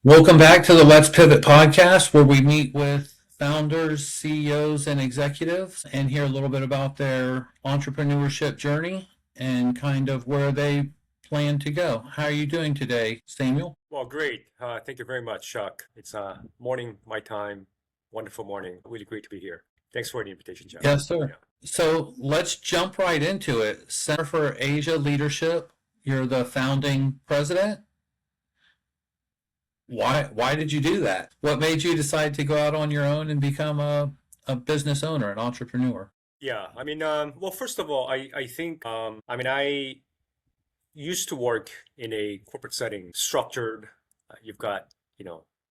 Welcome back to the Let's Pivot podcast, where we meet with founders, CEOs, and executives and hear a little bit about their entrepreneurship journey and kind of where they plan to go. How are you doing today, Samuel? Well, great. Thank you very much, Chuck. It's morning, my time. Wonderful morning. Really great to be here. Thanks for the invitation, Chuck. Yes, sir. Yeah. So let's jump right into it. Center for Asia Leadership, you're the founding president. Why did you do that? What made you decide to go out on your own and become a business owner, an entrepreneur? Yeah. Well, first of all, I think, I used to work in a corporate setting, structured. You've got,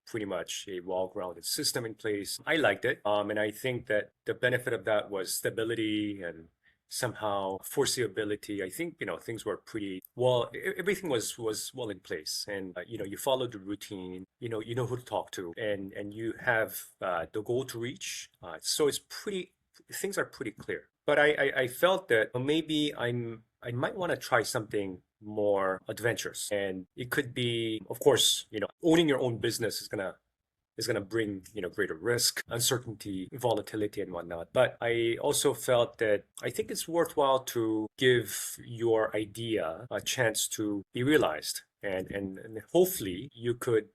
pretty much a well-grounded system in place. I liked it. And I think that the benefit of that was stability and somehow foreseeability. I think, things were pretty well, everything was well in place. And, you follow the routine, you know who to talk to and you have the goal to reach. So it's pretty, things are pretty clear. But I felt that maybe I might want to try something more adventurous. And it could be, of course, owning your own business is gonna bring, greater risk, uncertainty, volatility, and whatnot. But I also felt that I think it's worthwhile to give your idea a chance to be realized. And hopefully you could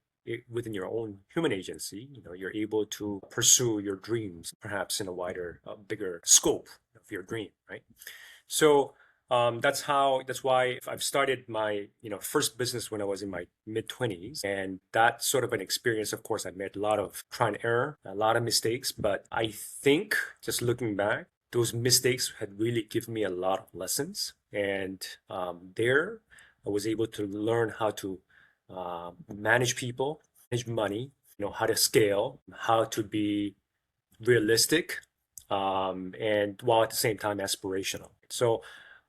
within your own human agency, you're able to pursue your dreams, perhaps in a wider, bigger scope of your dream, right? So that's why I've started my, first business when I was in my mid-20s. And that sort of an experience, of course, I made a lot of try and error, a lot of mistakes. But I think just looking back, those mistakes had really given me a lot of lessons. And there I was able to learn how to manage people, manage money, how to scale, how to be realistic, and while at the same time aspirational. So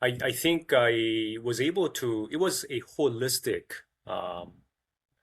I think I was able to, it was a holistic um,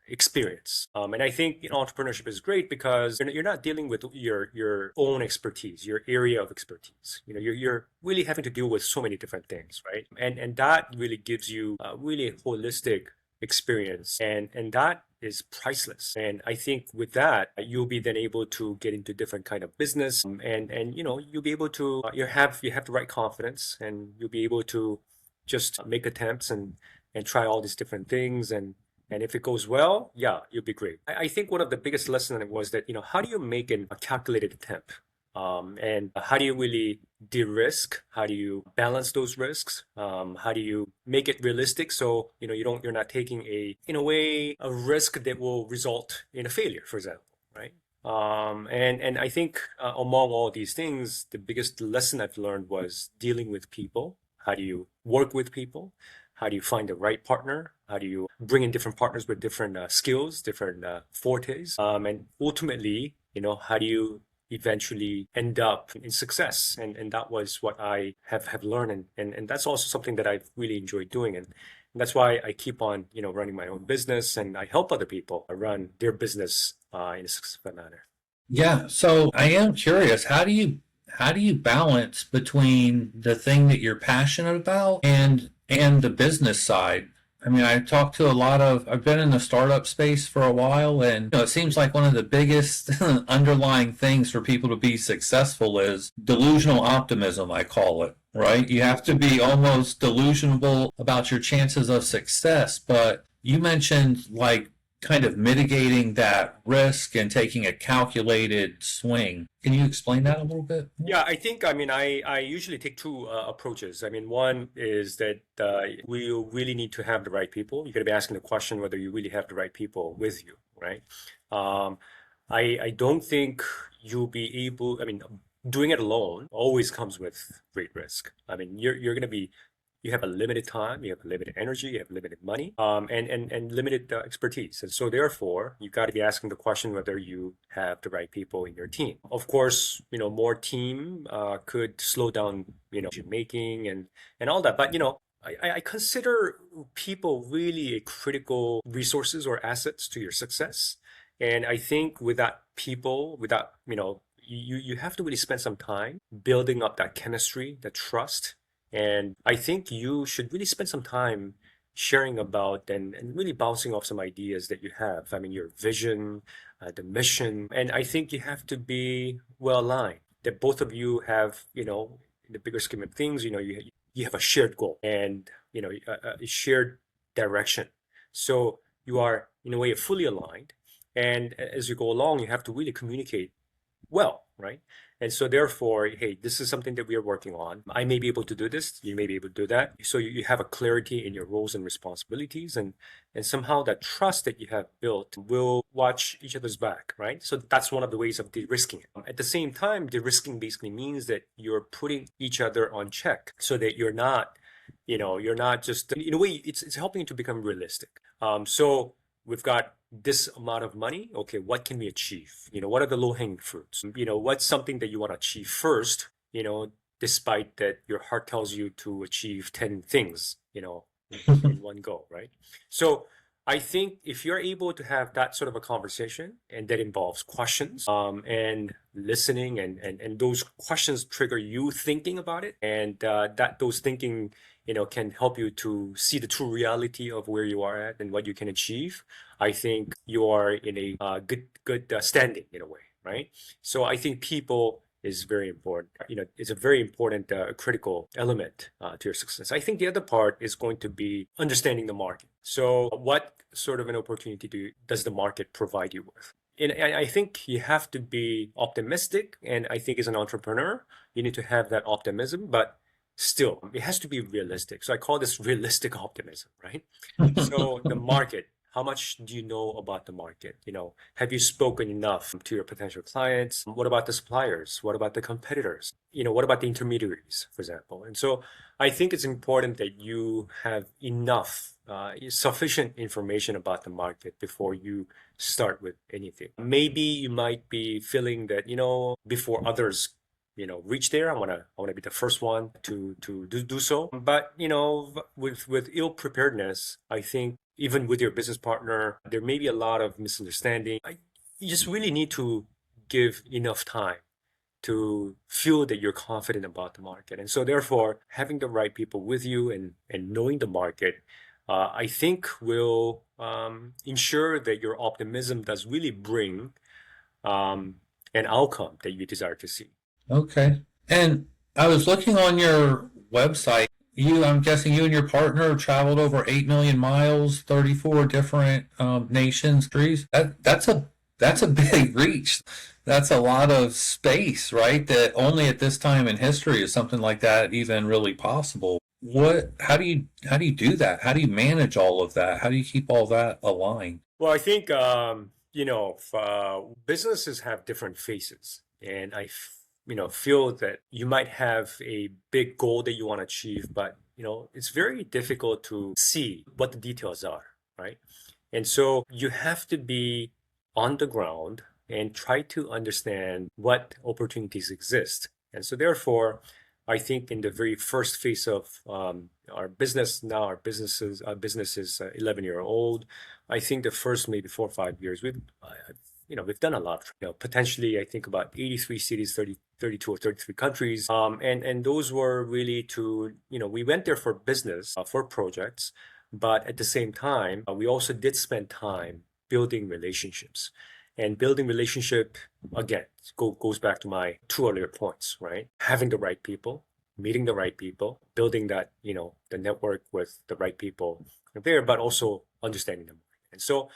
experience. And I think entrepreneurship is great because you're not dealing with your own expertise, your area of expertise. You're really having to deal with so many different things, right? And that really gives you a really holistic experience, and that is priceless. And I think with that, you'll be then able to get into different kind of business, and you'll be able to you have the right confidence, and you'll be able to just make attempts and try all these different things, and if it goes well, yeah, you'll be great. I think one of the biggest lessons was that, how do you make a calculated attempt? And how do you really de-risk? How do you balance those risks? How do you make it realistic so you're not taking in a way, a risk that will result in a failure, for example, right? And I think among all these things, the biggest lesson I've learned was dealing with people. How do you work with people? How do you find the right partner? How do you bring in different partners with different skills, different fortes? And ultimately, how do you eventually end up in success? And that was what I have learned. And that's also something that I've really enjoyed doing. And that's why I keep on, running my own business, and I help other people run their business in a successful manner. Yeah, so I am curious, how do you balance between the thing that you're passionate about and the business side? I mean, I've been in the startup space for a while, and it seems like one of the biggest underlying things for people to be successful is delusional optimism, I call it, right? You have to be almost delusional about your chances of success, but you mentioned like kind of mitigating that risk and taking a calculated swing. Can you explain that a little bit more? Yeah, I think, I usually take two approaches. I mean, one is that we really need to have the right people. You got to be asking the question whether you really have the right people with you, right? Um, I don't think you'll be able, doing it alone always comes with great risk. I mean, you're going to be, you have a limited time, you have limited energy, you have limited money, and limited expertise. And so therefore, you got to be asking the question whether you have the right people in your team. Of course, more team could slow down, decision making and all that. But, I consider people really a critical resources or assets to your success. And I think without people, without, you have to really spend some time building up that chemistry, the trust. And I think you should really spend some time sharing about and really bouncing off some ideas that you have. I mean, your vision, the mission, and I think you have to be well aligned. That both of you have, in the bigger scheme of things, you have a shared goal and a shared direction. So you are in a way fully aligned, and as you go along, you have to really communicate well, right? And so therefore, hey, this is something that we are working on. I may be able to do this, you may be able to do that. So you have a clarity in your roles and responsibilities, and somehow that trust that you have built will watch each other's back, right? So that's one of the ways of de-risking it. At the same time, de-risking basically means that you're putting each other on check so that you're not just, in a way, it's helping you to become realistic. So we've got this amount of money. Okay, what can we achieve? What are the low-hanging fruits? What's something that you want to achieve first, despite that your heart tells you to achieve 10 things, in one go, right? So I think if you're able to have that sort of a conversation and that involves questions and listening and those questions trigger you thinking about it and that those thinking can help you to see the true reality of where you are at and what you can achieve, I think you are in a good standing in a way, right? So I think people is very important. It's a very important critical element to your success. I think the other part is going to be understanding the market. So what sort of an opportunity does the market provide you with? And I think you have to be optimistic. And I think as an entrepreneur, you need to have that optimism, but still, it has to be realistic. So I call this realistic optimism, right? So the market, how much do you know about the market? Have you spoken enough to your potential clients? What about the suppliers? What about the competitors? What about the intermediaries, for example? And so I think it's important that you have enough, sufficient information about the market before you start with anything. Maybe you might be feeling that, before others reach there, I want to be the first one to do so. But with ill preparedness, I think even with your business partner, there may be a lot of misunderstanding. You just really need to give enough time to feel that you're confident about the market. And so therefore, having the right people with you and knowing the market, I think will ensure that your optimism does really bring an outcome that you desire to see. Okay. And I was looking on your website. I'm guessing you and your partner traveled over 8 million miles, 34 different nations, countries. That's a big reach. That's a lot of space, right? That only at this time in history is something like that even really possible. How do you do that? How do you manage all of that? How do you keep all that aligned? Well, I think businesses have different faces, and I feel that you might have a big goal that you want to achieve, but it's very difficult to see what the details are, right? And so you have to be on the ground and try to understand what opportunities exist. And so therefore, I think in the very first phase of our business now, our business is 11-year-old. I think the first maybe 4 or 5 years, we've done a lot. Potentially, I think about 83 cities, 32 or 33 countries. And those were really we went there for business, for projects. But at the same time, we also did spend time building relationships. And building relationship, again, goes back to my 2 earlier points, right? Having the right people, meeting the right people, building that, the network with the right people there, but also understanding them. And so,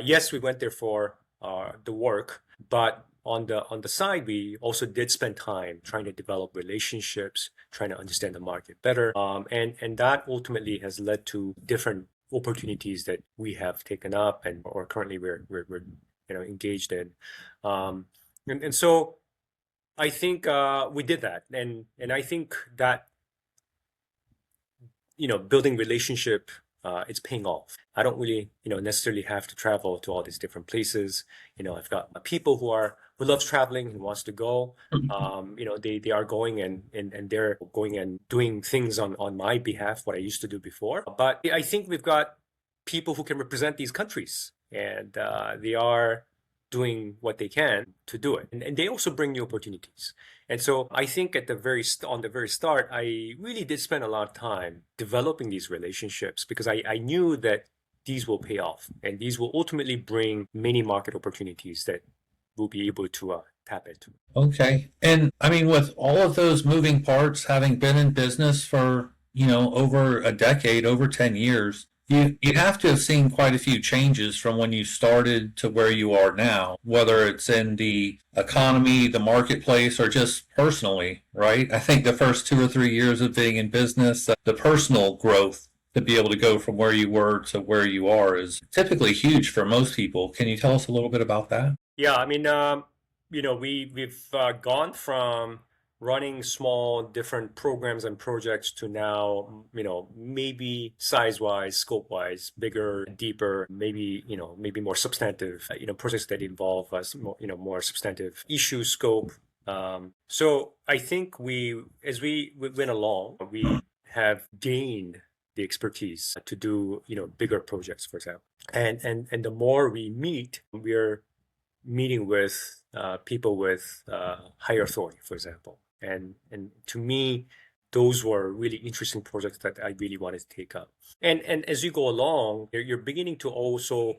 yes, we went there for the work, but on the side, we also did spend time trying to develop relationships, trying to understand the market better, and that ultimately has led to different opportunities that we have taken up or currently we're engaged in, and so I think we did that, and I think that building relationship. It's paying off. I don't really, necessarily have to travel to all these different places. I've got people who loves traveling and wants to go. They are going and they're going and doing things on my behalf, what I used to do before. But I think we've got people who can represent these countries, and they are doing what they can to do it. And they also bring new opportunities. And so I think on the very start, I really did spend a lot of time developing these relationships because I knew that these will pay off and these will ultimately bring many market opportunities that we'll be able to tap into. Okay. And I mean, with all of those moving parts, having been in business for, over a decade, over 10 years, you have to have seen quite a few changes from when you started to where you are now, whether it's in the economy, the marketplace, or just personally, right? I think the first 2 or 3 years of being in business, the personal growth to be able to go from where you were to where you are is typically huge for most people. Can you tell us a little bit about that? Yeah, I mean, we've gone from running small different programs and projects to now, maybe size-wise, scope-wise, bigger, deeper, maybe more substantive, projects that involve us, more substantive issue scope. So I think as we went along, we have gained the expertise to do, bigger projects, for example. And the more we meet, we're meeting with people with higher authority, for example. And to me, those were really interesting projects that I really wanted to take up. And as you go along, you're beginning to also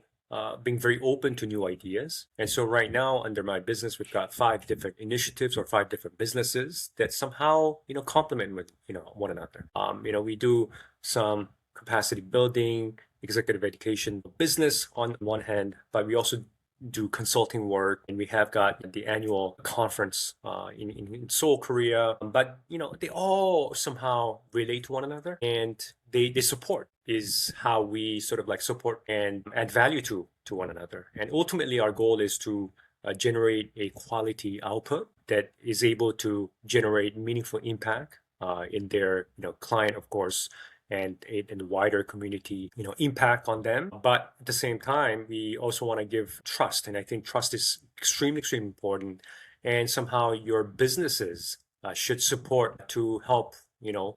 being very open to new ideas. And so right now, under my business, we've got 5 different initiatives or 5 different businesses that somehow, complement with, one another. We do some capacity building, executive education business on one hand, but we also do consulting work, and we have got the annual conference in Seoul, Korea. But they all somehow relate to one another, and they support is how we sort of like support and add value to one another. And ultimately, our goal is to generate a quality output that is able to generate meaningful impact in their client, of course, and in the wider community, impact on them. But at the same time, we also want to give trust. And I think trust is extremely, extremely important. And somehow your businesses should support to help,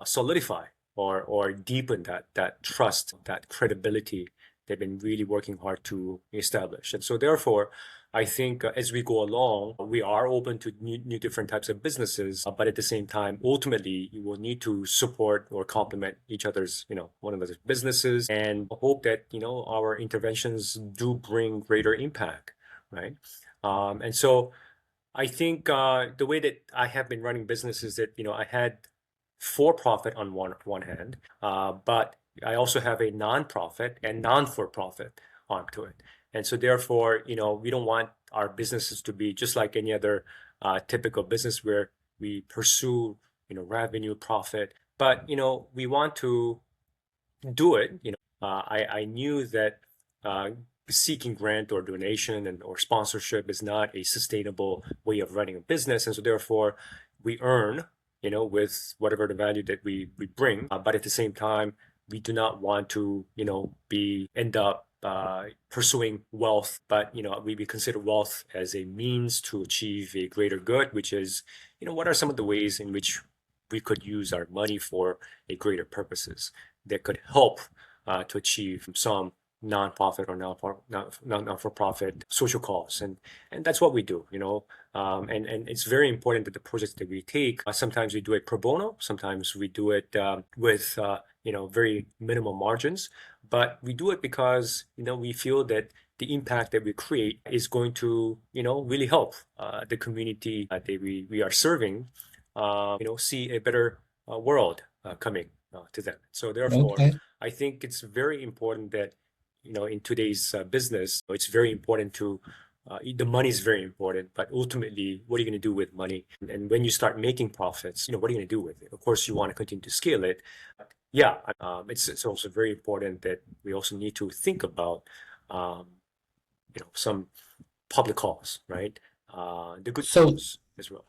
solidify or deepen that trust, that credibility they've been really working hard to establish. And so therefore, I think as we go along, we are open to new different types of businesses, but at the same time, ultimately, you will need to support or complement each other's, one another's businesses, and hope that, our interventions do bring greater impact, right? And so I think the way that I have been running businesses that, I had for-profit on one hand, but I also have a nonprofit and non-for-profit arm to it. And so therefore, we don't want our businesses to be just like any other typical business where we pursue, revenue, profit. But, we want to do it. I knew that seeking grant or donation or sponsorship is not a sustainable way of running a business. And so therefore, we earn, with whatever the value that we bring. But at the same time, we do not want to, end up pursuing wealth, but we consider wealth as a means to achieve a greater good, which is, what are some of the ways in which we could use our money for a greater purposes that could help to achieve some nonprofit or non-for-profit social cause, and that's what we do, and it's very important that the projects that we take, sometimes we do it pro bono, sometimes we do it with very minimal margins, but we do it because we feel that the impact that we create is going to really help the community that we are serving see a better world coming to them. So therefore, Okay. I think it's very important that in today's business, it's very important to the money is very important, but ultimately, what are you going to do with money? And when you start making profits, what are you going to do with it? Of course, you want to continue to scale it. Yeah, it's also very important that we also need to think about some public cause, right? The good So cause as well.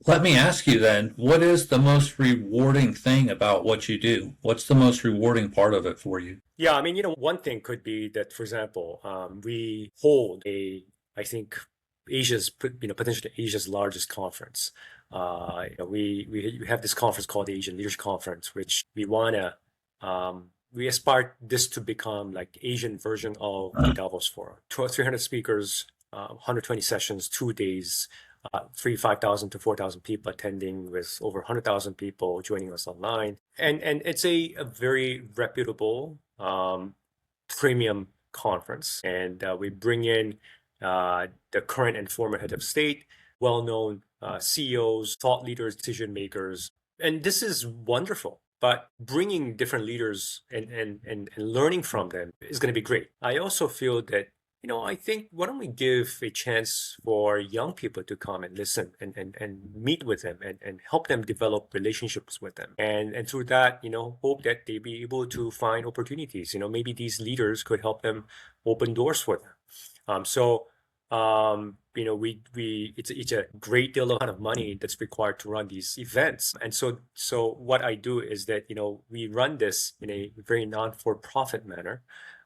let me ask you then, what is the most rewarding thing about what you do? What's the most rewarding part of it for you? Yeah, I mean, one thing could be that, for example, we hold I think, potentially Asia's largest conference. We have this conference called the Asian Leadership Conference, which we aspire this to become like Asian version of the Davos Forum. 300 speakers 120 sessions, 2 days, 5,000 to 4,000 people attending with over 100,000 people joining us online. And it's a very reputable premium conference. And we bring in the current and former head of state, well-known CEOs, thought leaders, decision makers. And this is wonderful. But bringing different leaders and learning from them is going to be great. I also feel that, I think why don't we give a chance for young people to come and listen and meet with them and help them develop relationships with them. And through that, hope that they be able to find opportunities. Maybe these leaders could help them open doors for them. It's a great deal of money that's required to run these events. And so what I do is that, we run this in a very non-for-profit manner,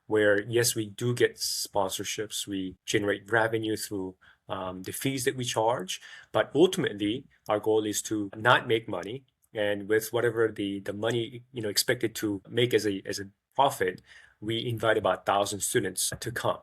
where yes, we do get sponsorships, we generate revenue through the fees that we charge, but ultimately our goal is to not make money, and with whatever the money expected to make as a profit, we invite about 1,000 students to come,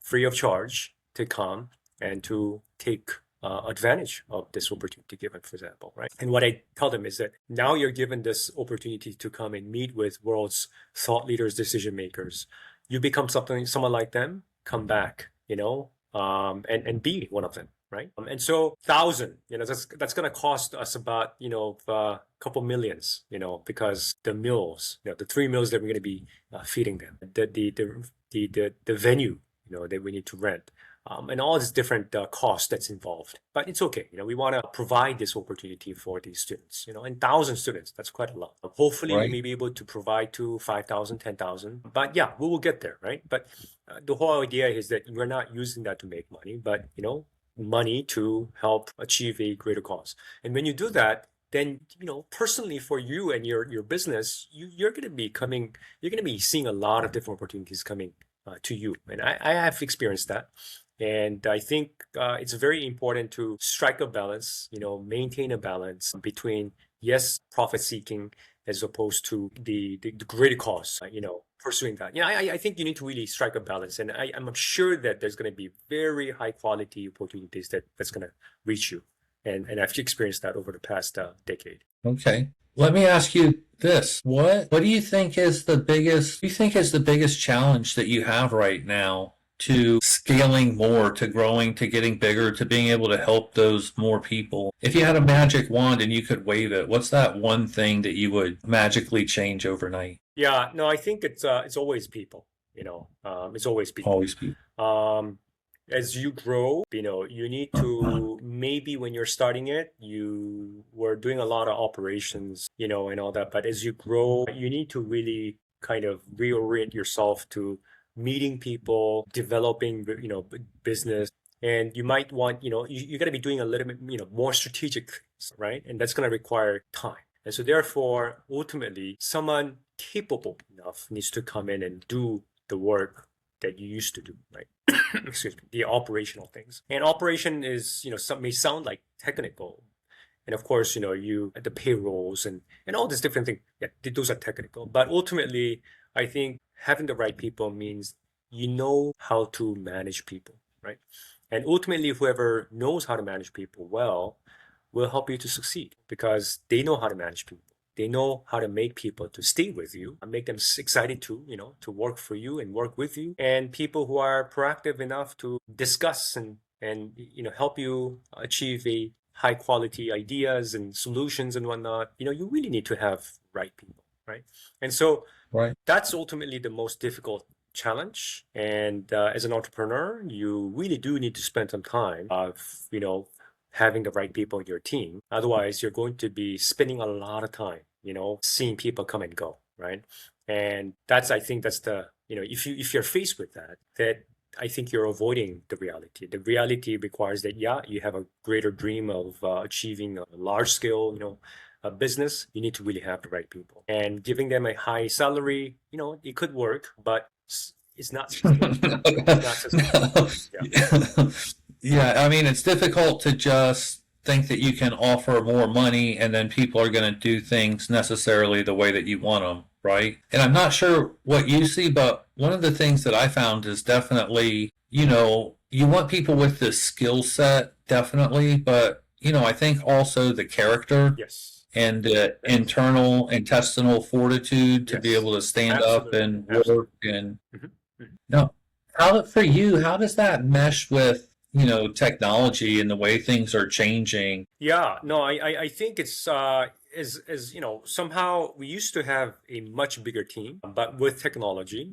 free of charge, to come and to take advantage of this opportunity given, for example, right? And what I tell them is that now you're given this opportunity to come and meet with world's thought leaders, decision makers. You become someone like them, come back, and be one of them, right? And so 1,000, that's going to cost us about, a couple millions, because the meals, the 3 meals that we're going to be feeding them, the venue, that we need to rent. And all these different costs that's involved. But it's okay. We want to provide this opportunity for these students, and 1,000 students, that's quite a lot. Hopefully, Right. we may be able to provide to 5,000, 10,000. But yeah, we will get there, right? But the whole idea is that we're not using that to make money, but, money to help achieve a greater cause. And when you do that, then, personally for you and your business, you're going to be seeing a lot of different opportunities coming to you. And I have experienced that. And I think it's very important to strike a balance, maintain a balance between, yes, profit seeking as opposed to the greater cause, pursuing that. I think you need to really strike a balance. And I'm sure that there's going to be very high quality opportunities that's going to reach you. And I've experienced that over the past decade. Okay. Let me ask you this. What do you think is the biggest challenge that you have right now to scaling more, to growing, to getting bigger, to being able to help those more people? If you had a magic wand and you could wave it, what's that one thing that you would magically change overnight? Yeah, no, I think it's always people, it's always people. Always people. As you grow, you need to, maybe when you're starting it, you were doing a lot of operations, and all that. But as you grow, you need to really kind of reorient yourself to meeting people, developing, business. And you might want, you got to be doing a little bit, more strategic things, right? And that's going to require time. And so therefore, ultimately, someone capable enough needs to come in and do the work that you used to do, right? Excuse me, the operational things. And operation is, some may sound like technical. And of course, the payrolls and all these different things, yeah, those are technical. But ultimately, I think having the right people means you know how to manage people, right? And ultimately, whoever knows how to manage people well will help you to succeed because they know how to manage people. They know how to make people to stay with you and make them excited to, to work for you and work with you. And people who are proactive enough to discuss and help you achieve a high quality ideas and solutions and whatnot. You really need to have right people, right? And so Right. that's ultimately the most difficult challenge. And as an entrepreneur, you really do need to spend some time of, having the right people in your team. Otherwise, you're going to be spending a lot of time, seeing people come and go, right? And I think that's the, if you're faced with that I think you're avoiding the reality. The reality requires that, yeah, you have a greater dream of achieving a large scale, a business. You need to really have the right people. And giving them a high salary, it could work, but it's not sustainable. It's not sustainable. Yeah. Yeah, I mean, it's difficult to just think that you can offer more money and then people are going to do things necessarily the way that you want them, right? And I'm not sure what you see, but one of the things that I found is definitely, you want people with the skill set, definitely, but I think also the character Yes. and the Yes. internal intestinal fortitude to be Yes. able to stand up Absolutely. and Absolutely. work and Mhm. Mhm. no. How for you, how does that mesh with, technology and the way things are changing? Yeah, no, I think it's as somehow we used to have a much bigger team, but with technology,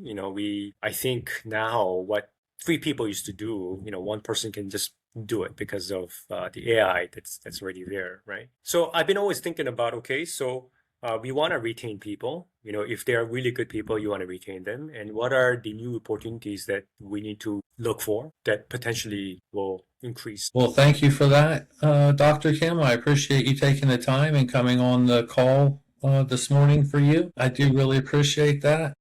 I think now what three people used to do, one person can just do it because of the AI that's already there, right? So I've been always thinking about, okay, so we want to retain people, if they are really good people, you want to retain them, and what are the new opportunities that we need to look for that potentially will increase. Well, thank you for that, Dr. Kim. I appreciate you taking the time and coming on the call this morning for you. I do really appreciate that.